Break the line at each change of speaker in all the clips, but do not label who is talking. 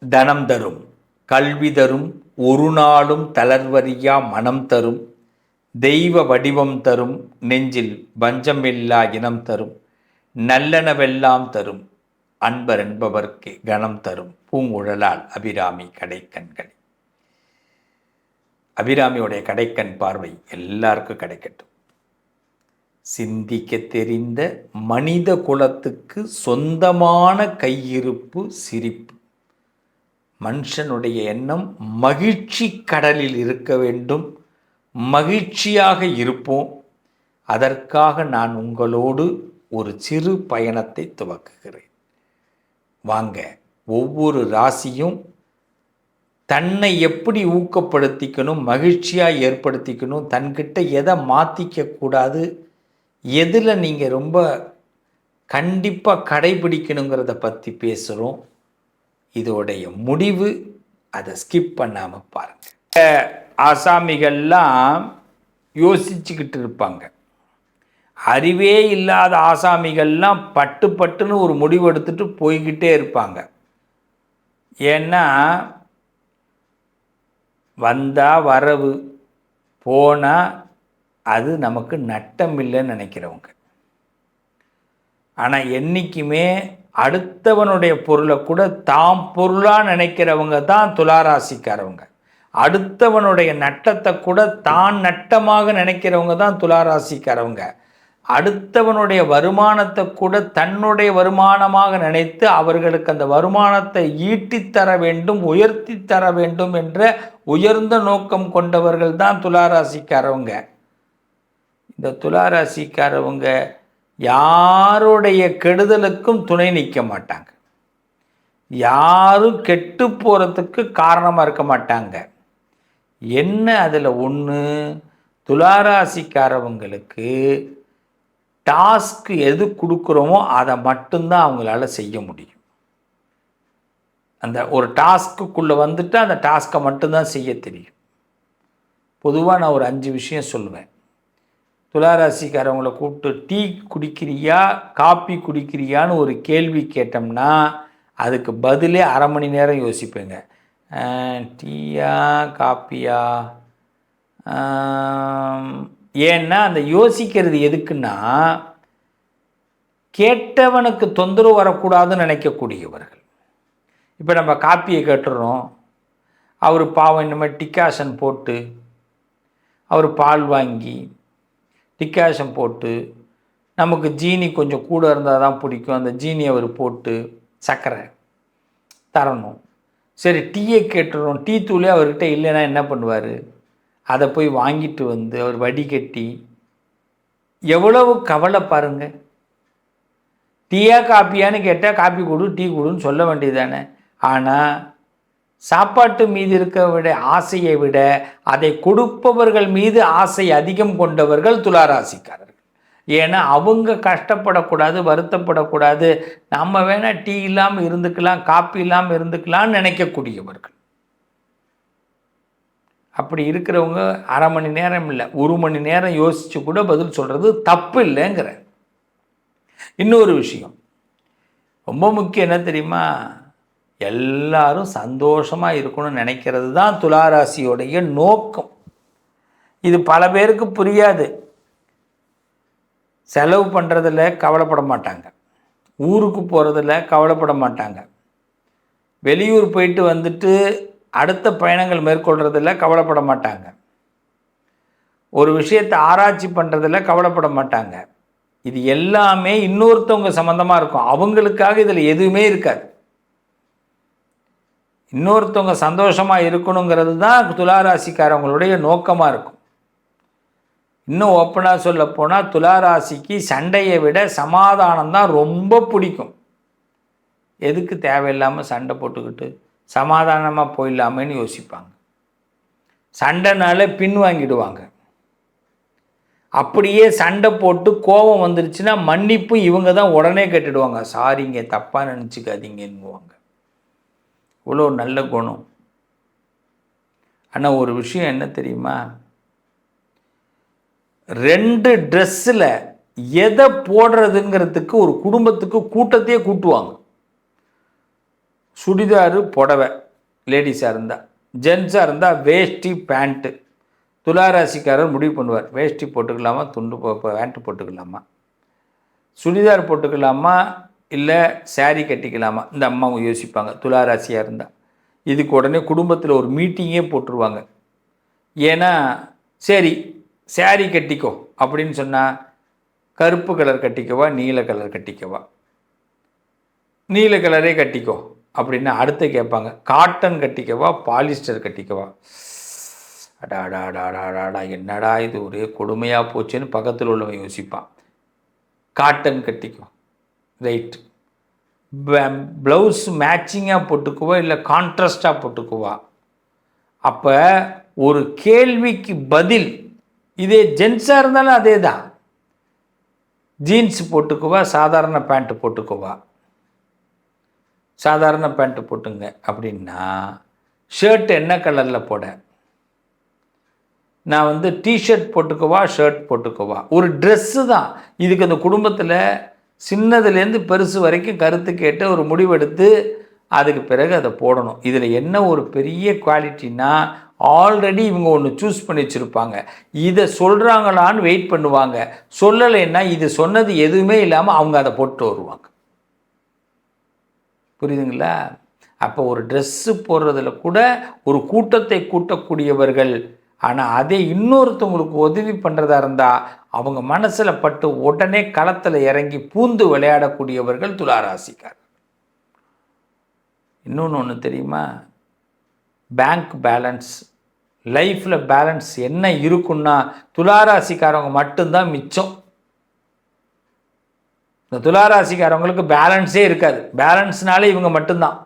தனம் தரும், கல்வி தரும், ஒரு நாளும் தளர்வறியா மனம் தரும், தெய்வ வடிவம் தரும், நெஞ்சில் வஞ்சமில்லா இனம் தரும், நல்லனவெல்லாம் தரும், அன்பர் என்பவர்க்கு கணம் தரும், பூங்குழலால் அபிராமி கடைக்கண்கள். அபிராமியுடைய கடைக்கண் பார்வை எல்லாருக்கும் கிடைக்கட்டும். சிந்திக்க தெரிந்த மனித குலத்துக்கு சொந்தமான கையிருப்பு சிரிப்பு. மனுஷனுடைய எண்ணம் மகிழ்ச்சி கடலில் இருக்க வேண்டும், மகிழ்ச்சியாக இருப்போம். அதற்காக நான் உங்களோடு ஒரு சிறு பயணத்தை துவக்குகிறேன். வாங்க, ஒவ்வொரு ராசியும் தன்னை எப்படி ஊக்கப்படுத்திக்கணும், மகிழ்ச்சியாக ஏற்படுத்திக்கணும், தன்கிட்ட எதை மாற்றிக்க கூடாது, எதில் நீங்கள் ரொம்ப கண்டிப்பாக கடைபிடிக்கணுங்கிறத பற்றி பேசுகிறோம். இதோடைய முடிவு அதை ஸ்கிப் பண்ணாமல் பாருங்கள். ஆசாமிகள்லாம் யோசிச்சுக்கிட்டு இருப்பாங்க. அறிவே இல்லாத ஆசாமிகள்லாம் பட்டு பட்டுன்னு ஒரு முடிவு எடுத்துட்டு போய்கிட்டே இருப்பாங்க. ஏன்னா வந்தால் வரவு, போனால் அது நமக்கு நட்டம் இல்லைன்னு நினைக்கிறவங்க. ஆனால் என்றைக்குமே அடுத்தவனுடைய பொருளை கூட தாம் பொருளாக நினைக்கிறவங்க தான் துளாராசிக்காரவங்க. அடுத்தவனுடைய நட்டத்தை கூட தான் நட்டமாக நினைக்கிறவங்க தான் துளாராசிக்காரவங்க. அடுத்தவனுடைய வருமானத்தை கூட தன்னுடைய வருமானமாக நினைத்து அவர்களுக்கு அந்த வருமானத்தை ஈட்டித்தர வேண்டும், உயர்த்தி தர வேண்டும் என்ற உயர்ந்த நோக்கம் கொண்டவர்கள் தான் துளாராசிக்காரவங்க. இந்த துளாராசிக்காரவங்க யாருடைய கெடுதலுக்கும் துணை நிற்க மாட்டாங்க, யாரும் கெட்டு போகிறதுக்கு காரணமாக இருக்க மாட்டாங்க. என்ன அதில் ஒன்று, துளாராசிக்காரவங்களுக்கு டாஸ்க்கு எது கொடுக்குறோமோ அதை மட்டும்தான் அவங்களால செய்ய முடியும். அந்த ஒரு டாஸ்க்குள்ளே வந்துட்டு அந்த டாஸ்க்கை மட்டும்தான் செய்ய தெரியும். பொதுவாக நான் ஒரு 5 விஷயம் சொல்லுவேன். துளாராசிக்காரவங்களை கூப்பிட்டு டீ குடிக்கிறியா காப்பி குடிக்கிறியான்னு ஒரு கேள்வி கேட்டோம்னா அதுக்கு பதிலே அரை மணி நேரம் யோசிப்பேங்க. டீயா காப்பியா? ஏன்னா அந்த யோசிக்கிறது எதுக்குன்னா, கேட்டவனுக்கு தொந்தரவு வரக்கூடாதுன்னு நினைக்கக்கூடியவர்கள். இப்போ நம்ம காப்பியை கேட்டுறோம், அவர் பாவம் இனிமேல் டிக்காஷன் போட்டு, அவர் பால் வாங்கி டிக்காஷன் போட்டு, நமக்கு ஜீனி கொஞ்சம் கூட இருந்தால் தான் பிடிக்கும், அந்த ஜீனி அவர் போட்டு சர்க்கரை தரணும். சரி, டீயை கேட்டுறோம், டீ தூளே அவர்கிட்ட இல்லைன்னா என்ன பண்ணுவார்? அதை போய் வாங்கிட்டு வந்து அவர் வடிகட்டி, எவ்வளவு கவலை பாருங்க. டீயா காப்பியான்னு கேட்டால் காப்பி கொடு டீ கொடுன்னு சொல்ல வேண்டியதானே. ஆனால் சாப்பாட்டு மீது இருக்க விட ஆசையை விட அதை கொடுப்பவர்கள் மீது ஆசை அதிகம் கொண்டவர்கள் துளாராசிக்காரர்கள். ஏன்னா அவங்க கஷ்டப்படக்கூடாது, வருத்தப்படக்கூடாது, நம்ம வேணால் டீ இல்லாமல் இருந்துக்கலாம், காப்பி இல்லாமல் இருந்துக்கலாம்னு நினைக்கக்கூடியவர்கள். அப்படி இருக்கிறவங்க அரை மணி நேரம் இல்லை, 1 மணி நேரம் யோசித்து கூட பதில் சொல்கிறது தப்பு இல்லைங்கிற. இன்னொரு விஷயம் ரொம்ப முக்கியம் என்ன தெரியுமா? எல்லாரும் சந்தோஷமாக இருக்கணும்னு நினைக்கிறது தான் துளாராசியோடைய நோக்கம். இது பல பேருக்கு புரியாது. செலவு பண்ணுறதில் கவலைப்பட மாட்டாங்க, ஊருக்கு போகிறதில் கவலைப்பட மாட்டாங்க, வெளியூர் போயிட்டு வந்துட்டு அடுத்த பயணங்கள் மேற்கொள்கிறதில் கவலைப்பட மாட்டாங்க, ஒரு விஷயத்தை ஆராய்ச்சி பண்ணுறதில் கவலைப்பட மாட்டாங்க. இது எல்லாமே இன்னொருத்தவங்க சம்மந்தமாக இருக்கும், அவங்களுக்காக இதில் எதுவுமே இருக்காது. இன்னொருத்தவங்க சந்தோஷமாக இருக்கணுங்கிறது தான் துளாராசிக்காரவங்களுடைய நோக்கமாக இருக்கும். இன்னும் ஓப்பனாக சொல்ல போனால் துளாராசிக்கு சண்டையை விட சமாதானம் தான் ரொம்ப பிடிக்கும். எதுக்கு தேவையில்லாமல் சண்டை போட்டுக்கிட்டு சமாதானமாக போயிடலாமேன்னு யோசிப்பாங்க. சண்டைனால பின் வாங்கிடுவாங்க. அப்படியே சண்டை போட்டு கோபம் வந்துருச்சுன்னா மன்னிப்பு இவங்க தான் உடனே கேட்டுடுவாங்க. சாரிங்க, தப்பாக நினச்சிக்காதீங்கன்னுவாங்க. இவ்வளோ நல்ல குணம். ஆனால் ஒரு விஷயம் என்ன தெரியுமா? 2 ட்ரெஸ்ஸில் எதை போடுறதுங்கிறதுக்கு ஒரு குடும்பத்துக்கு கூட்டத்தையே கூட்டுவாங்க. சுடிதாரு புடவை லேடிஸாக இருந்தால், ஜென்ஸாக இருந்தால் வேஷ்டி பேண்ட்டு. துளாராசிக்காரர் முடிவு பண்ணுவார், வேஷ்டி போட்டுக்கலாமா பேண்ட்டு போட்டுக்கலாமா, சுடிதார் போட்டுக்கலாமா இல்லை சேரீ கட்டிக்கலாமா. இந்த அம்மாவும் யோசிப்பாங்க துளாராசியாக இருந்தால். இதுக்கு உடனே குடும்பத்தில் ஒரு மீட்டிங்கே போட்டுருவாங்க. ஏன்னா சரி சேரீ கட்டிக்கோ அப்படின்னு சொன்னால் கருப்பு கலர் கட்டிக்கவா நீல கலர் கட்டிக்கவா, நீல கலரே கட்டிக்கோ அப்படின்னா அடுத்து கேட்பாங்க காட்டன் கட்டிக்கவா பாலிஸ்டர் கட்டிக்கவா. அடாடாடாடாடா என்னடா இது ஒரே கொடுமையாக போச்சுன்னு பக்கத்தில் உள்ளவன் யோசிப்பான். காட்டன் கட்டிக்கோ, ரைட். ப்ளவுஸ் மேட்சிங்காக போட்டுக்குவா இல்லை கான்ட்ராஸ்டாக போட்டுக்குவா. அப்போ ஒரு கேள்விக்கு பதில். இதே ஜென்ஸாக இருந்தாலும் அதே தான். ஜீன்ஸ் போட்டுக்குவா சாதாரண பேண்ட்டு போட்டுக்குவா. சாதாரண பேண்ட்டு போட்டுங்க அப்படின்னா ஷர்ட் என்ன கலரில் போட, நான் டிஷர்ட் போட்டுக்குவா ஷர்ட் போட்டுக்குவா. ஒரு ட்ரெஸ்ஸு தான். இதுக்கு அந்த குடும்பத்தில் சின்னதுலேருந்து பெருசு வரைக்கும் கருத்து கேட்டு ஒரு முடிவெடுத்து அதுக்கு பிறகு அதை போடணும். இதில் என்ன ஒரு பெரிய குவாலிட்டின்னா, ஆல்ரெடி இவங்க ஒன்று சூஸ் பண்ணி வச்சுருப்பாங்க. இதை சொல்கிறாங்களான்னு வெயிட் பண்ணுவாங்க. சொல்லலைன்னா இது சொன்னது எதுவுமே இல்லாமல் அவங்க அதை போட்டு வருவாங்க. புரியுதுங்களா? அப்போ ஒரு ட்ரெஸ்ஸு போடுறதுல கூட ஒரு கூட்டத்தை கூட்டக்கூடியவர்கள். ஆனால் அதே இன்னொருத்தவங்களுக்கு உதவி பண்ணுறதா இருந்தால் அவங்க மனசில் பட்டு உடனே களத்தில் இறங்கி பூந்து விளையாடக்கூடியவர்கள் துளாராசிக்கார். இன்னொன்று தெரியுமா? பேங்க் பேலன்ஸ், லைஃப்பில் பேலன்ஸ் என்ன இருக்குன்னா துளாராசிக்காரவங்க மட்டும்தான் மிச்சம். இந்த துளாராசிக்காரவங்களுக்கு பேலன்ஸே இருக்காது. பேலன்ஸ்னாலே இவங்க மட்டும்தான்.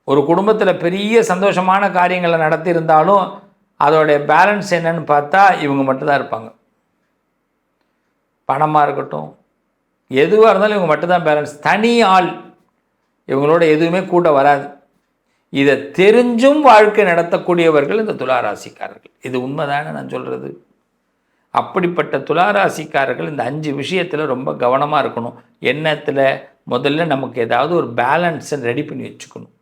ஒரு குடும்பத்தில் பெரிய சந்தோஷமான காரியங்களை நடத்தியிருந்தாலும் அதோடைய பேலன்ஸ் என்னன்னு பார்த்தா இவங்க மட்டும்தான் இருப்பாங்க. பணமாக இருக்கட்டும் எதுவாக இருந்தாலும் இவங்க மட்டும்தான் பேலன்ஸ். தனி ஆள், இவங்களோட எதுவுமே கூட வராது. இதை தெரிஞ்சும் வாழ்க்கை நடத்தக்கூடியவர்கள் இந்த துளாராசிக்காரர்கள். இது உண்மைதானே நான் சொல்கிறது? அப்படிப்பட்ட துளாராசிக்காரர்கள் இந்த 5 விஷயத்தில் ரொம்ப கவனமாக இருக்கணும். எண்ணத்தில் முதல்ல நமக்கு ஏதாவது ஒரு பேலன்ஸை ரெடி பண்ணி வச்சுக்கணும்.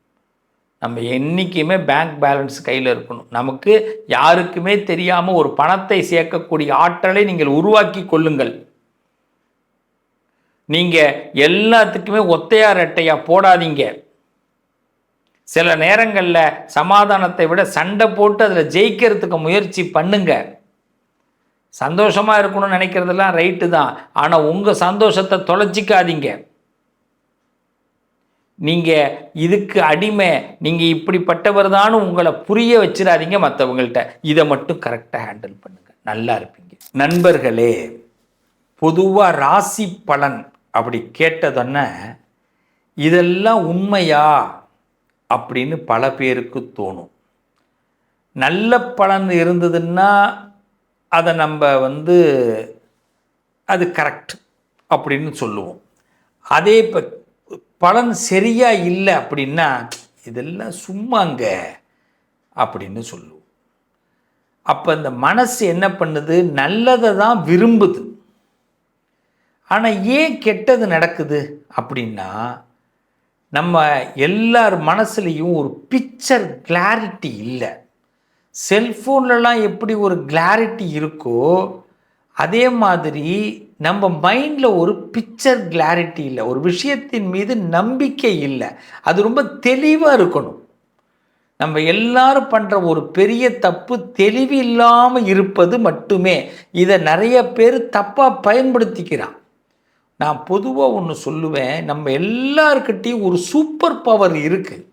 நம்ம என்றைக்குமே பேங்க் பேலன்ஸ் கையில் இருக்கணும். நமக்கு யாருக்குமே தெரியாமல் ஒரு பணத்தை சேர்க்கக்கூடிய ஆற்றலை நீங்கள் உருவாக்கி கொள்ளுங்கள். நீங்கள் எல்லாத்துக்குமே ஒத்தையார் ரெட்டையா போடாதீங்க. சில நேரங்களில் சமாதானத்தை விட சண்டை போட்டு அதில் ஜெயிக்கிறதுக்கு முயற்சி பண்ணுங்க. சந்தோஷமாக இருக்கணும்னு நினைக்கிறதெல்லாம் ரைட்டு தான். ஆனால் உங்கள் சந்தோஷத்தை தொலைச்சிக்காதீங்க. நீங்கள் இதுக்கு அடிமை, நீங்கள் இப்படிப்பட்டவர் தான் உங்களை புரிய வச்சிடாதீங்க மற்றவங்கள்ட்ட. இதை மட்டும் கரெக்டாக ஹேண்டில் பண்ணுங்கள், நல்லா இருப்பீங்க. நண்பர்களே, பொதுவாக ராசி பலன் அப்படி கேட்டதுன்னா இதெல்லாம் உண்மையா அப்படின்னு பல பேருக்கு தோணும். நல்ல பலன் இருந்ததுன்னா அதை நம்ம அது கரெக்ட் அப்படின்னு சொல்லுவோம். அதே இப்போ பலன் சரியாக இல்லை அப்படின்னா இதெல்லாம் சும்மாங்க அப்படின்னு சொல்லுவோம். அப்போ இந்த மனசு என்ன பண்ணுது? நல்லதை தான் விரும்புது. ஆனால் ஏன் கெட்டது நடக்குது அப்படின்னா, நம்ம எல்லார் மனசுலேயும் ஒரு பிக்சர் கிளாரிட்டி இல்லை. செல்ஃபோன்லலாம் எப்படி ஒரு கிளாரிட்டி இருக்கோ அதே மாதிரி நம்ம மைண்டில் ஒரு பிக்சர் கிளாரிட்டி இல்லை. ஒரு விஷயத்தின் மீது நம்பிக்கை இல்லை. அது ரொம்ப தெளிவாக இருக்கணும். நம்ம எல்லாரும் பண்ணுற ஒரு பெரிய தப்பு தெளிவு இல்லாமல் இருப்பது மட்டுமே. இதை நிறைய பேர் தப்பாக பயன்படுத்திக்கிறான். நான் பொதுவாக ஒன்று சொல்லுவேன், நம்ம எல்லாருக்கிட்டையும் ஒரு சூப்பர் பவர் இருக்குது.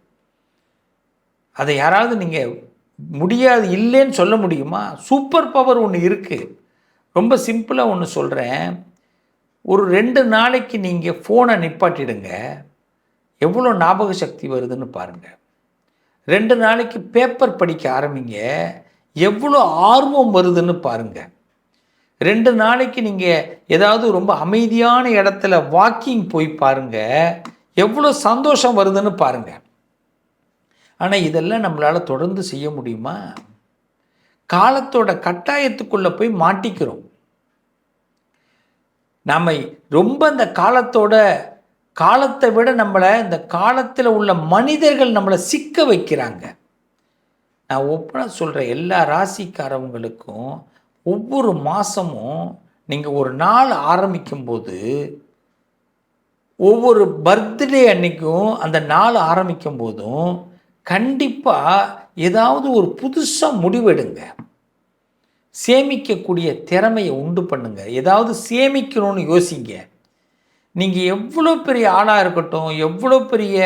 அதை யாராவது நீங்கள் முடியாது இல்லைன்னு சொல்ல முடியுமா? சூப்பர் பவர் ஒன்று இருக்குது. ரொம்ப சிம்பிளாக ஒன்று சொல்கிறேன். ஒரு 2 நாளைக்கு நீங்கள் ஃபோனை நிப்பாட்டிடுங்க, எவ்வளோ ஞாபக சக்தி வருதுன்னு பாருங்கள். 2 நாளைக்கு பேப்பர் படிக்க ஆரம்பிங்க, எவ்வளோ ஆர்வம் வருதுன்னு பாருங்கள். 2 நாளைக்கு நீங்கள் ஏதாவது ரொம்ப அமைதியான இடத்துல வாக்கிங் போய் பாருங்கள், எவ்வளோ சந்தோஷம் வருதுன்னு பாருங்கள். ஆனால் இதெல்லாம் நம்மளால் தொடர்ந்து செய்ய முடியுமா? காலத்தோட கட்டாயத்துக்குள்ளே போய் மாட்டிக்கிறோம். நாம் ரொம்ப அந்த காலத்தோட காலத்தை விட நம்மளை இந்த காலத்தில் உள்ள மனிதர்கள் நம்மளை சிக்க வைக்கிறாங்க. நான் ஓப்பனாக சொல்கிறேன், எல்லா ராசிக்காரவங்களுக்கும் ஒவ்வொரு மாதமும் நீங்கள் ஒரு நாள் ஆரம்பிக்கும்போது, ஒவ்வொரு பர்த்டே அன்னைக்கும் அந்த நாள் ஆரம்பிக்கும் போதும் கண்டிப்பாக ஏதாவது ஒரு புதுசாக முடிவெடுங்க. சேமிக்கக்கூடிய திறமையை உண்டு பண்ணுங்க. ஏதாவது சேமிக்கணும்னு யோசிங்க. நீங்கள் எவ்வளோ பெரிய ஆளாக இருக்கட்டும், எவ்வளோ பெரிய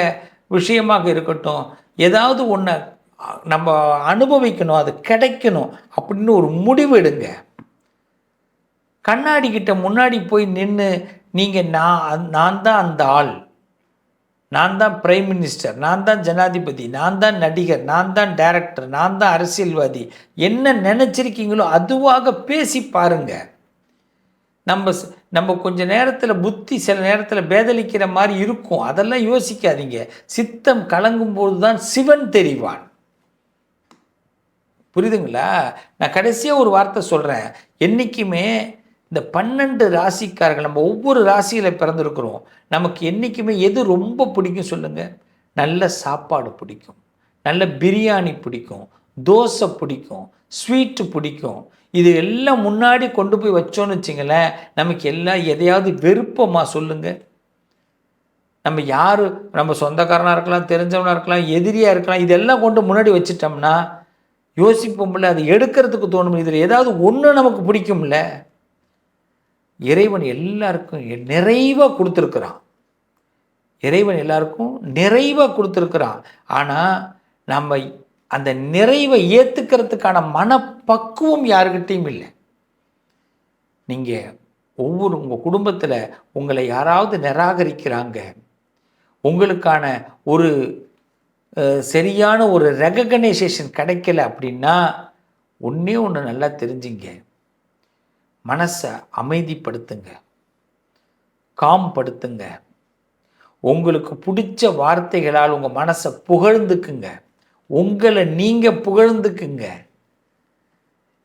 விஷயமாக இருக்கட்டும், ஏதாவது ஒன்று நம்ம அனுபவிக்கணும், அது கிடைக்கணும் அப்படின்னு ஒரு முடிவு எடுங்க. கண்ணாடி கிட்ட முன்னாடி போய் நின்று நீங்கள் நான் தான் அந்த ஆள், நான் தான் பிரைம் மினிஸ்டர், நான் தான் ஜனாதிபதி, நான் தான் நடிகர், நான் தான் டைரக்டர், நான் தான் அரசியல்வாதி, என்ன நினச்சிருக்கீங்களோ அதுவாக பேசி பாருங்க. நம்ம கொஞ்ச நேரத்தில் புத்தி சில நேரத்தில் பேதலிக்கிற மாதிரி இருக்கும், அதெல்லாம் யோசிக்காதீங்க. சித்தம் கலங்கும்போது தான் சிவன் தெரிவான். புரியுதுங்களா? நான் கடைசியாக ஒரு வார்த்தை சொல்கிறேன். என்றைக்குமே இந்த 12 ராசிக்காரர்கள், நம்ம ஒவ்வொரு ராசியில் பிறந்திருக்கிறோம். நமக்கு என்றைக்குமே எது ரொம்ப பிடிக்கும் சொல்லுங்கள்? நல்ல சாப்பாடு பிடிக்கும், நல்ல பிரியாணி பிடிக்கும், தோசை பிடிக்கும், ஸ்வீட்டு பிடிக்கும். இது எல்லாம் முன்னாடி கொண்டு போய் வச்சோன்னு வச்சிங்களேன், நமக்கு எல்லாம் எதையாவது வெறுப்பமாக சொல்லுங்கள்? நம்ம யார், நம்ம சொந்தக்காரனாக இருக்கலாம், தெரிஞ்சவனாக இருக்கலாம், எதிரியாக இருக்கலாம், இதெல்லாம் கொண்டு முன்னாடி வச்சிட்டோம்னா யோசிப்போம்ல, அது எடுக்கிறதுக்கு தோணும். இதில் ஏதாவது ஒன்று நமக்கு பிடிக்கும்ல. இறைவன் எல்லாருக்கும் நிறைவாக கொடுத்துருக்குறான். இறைவன் எல்லாருக்கும் நிறைவாக கொடுத்துருக்குறான். ஆனால் நம்ம அந்த நிறைவை ஏற்றுக்கிறதுக்கான மனப்பக்குவம் யாருக்கிட்டையும் இல்லை. நீங்கள் உங்கள் குடும்பத்தில் உங்களை யாராவது நிராகரிக்கிறாங்க, உங்களுக்கான ஒரு சரியான ஒரு ரெகக்னைசேஷன் கிடைக்கல அப்படின்னா ஒன்றே ஒன்று நல்லா தெரிஞ்சுங்க. மனசை அமைதிப்படுத்துங்க, காம்படுத்துங்க. உங்களுக்கு பிடிச்ச வார்த்தைகளால் உங்கள் மனசை புகழ்ந்துக்குங்க. உங்களை நீங்கள் புகழ்ந்துக்குங்க.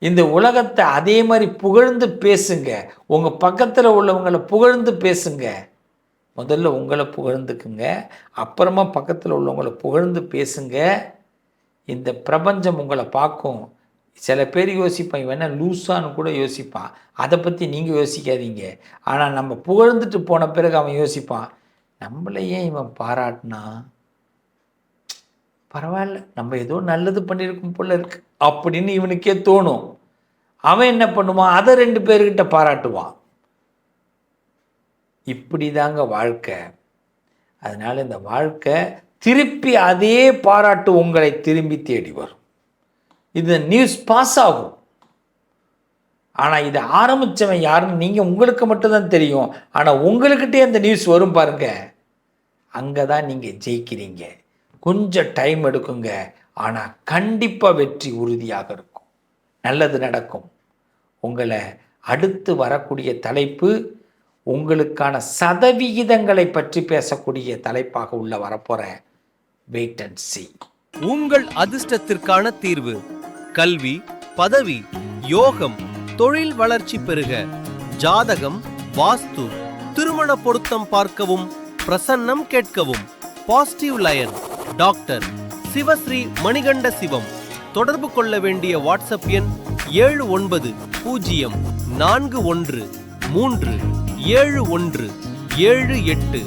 இந்த உலகத்தை அதே மாதிரி புகழ்ந்து பேசுங்க. உங்கள் பக்கத்தில் உள்ளவங்களை புகழ்ந்து பேசுங்க. முதல்ல உங்களை புகழ்ந்துக்குங்க, அப்புறமா பக்கத்தில் உள்ளவங்களை புகழ்ந்து பேசுங்க. இந்த பிரபஞ்சம் உங்களை பார்க்கும். சில பேர் யோசிப்பான், இவன் என்ன லூஸான்னு கூட யோசிப்பான். அதை பற்றி நீங்கள் யோசிக்காதீங்க. ஆனால் நம்ம புகழ்ந்துட்டு போன பிறகு அவன் யோசிப்பான், நம்மளை ஏன் இவன் பாராட்டினா, பரவாயில்ல நம்ம ஏதோ நல்லது பண்ணியிருக்கும் போல இருக்கு அப்படின்னு இவனுக்கே தோணும். அவன் என்ன பண்ணுவான், அதை 2 பேர்கிட்ட பாராட்டுவான். இப்படி தாங்க வாழ்க்கை. அதனால் இந்த வாழ்க்கை திருப்பி அதே பாராட்டு உங்களை திரும்பி தேடி வரும். இது நியூஸ் பாஸ் ஆகும். ஆனால் இதை ஆரம்பித்தவன் யாருன்னு நீங்கள் உங்களுக்கு மட்டும்தான் தெரியும். ஆனால் உங்களுக்கிட்டே அந்த நியூஸ் வரும் பாருங்க, அங்கே தான் நீங்கள் ஜெயிக்கிறீங்க. கொஞ்சம் டைம் எடுக்குங்க, ஆனால் கண்டிப்பாக வெற்றி உறுதியாக இருக்கும், நல்லது நடக்கும். உங்களை அடுத்து வரக்கூடிய தலைப்பு உங்களுக்கான சதவிகிதங்களை பற்றி பேசக்கூடிய தலைப்பாக உள்ள வரப்போகிறேன். Wait and see.
உங்கள் அதிர்ஷ்டத்திற்கான தீர்வு: கல்வி, பதவி, யோகம், தொழில் வளர்ச்சி பெருக, ஜாதகம், வாஸ்து, திருமண பொருத்தம் பார்க்கவும், பிரசன்னம் கேட்கவும். Positive lion doctor Sivasri Manikanda Sivam. தொடர்பு கொள்ள வேண்டிய வாட்ஸ்அப் எண் 7904137178.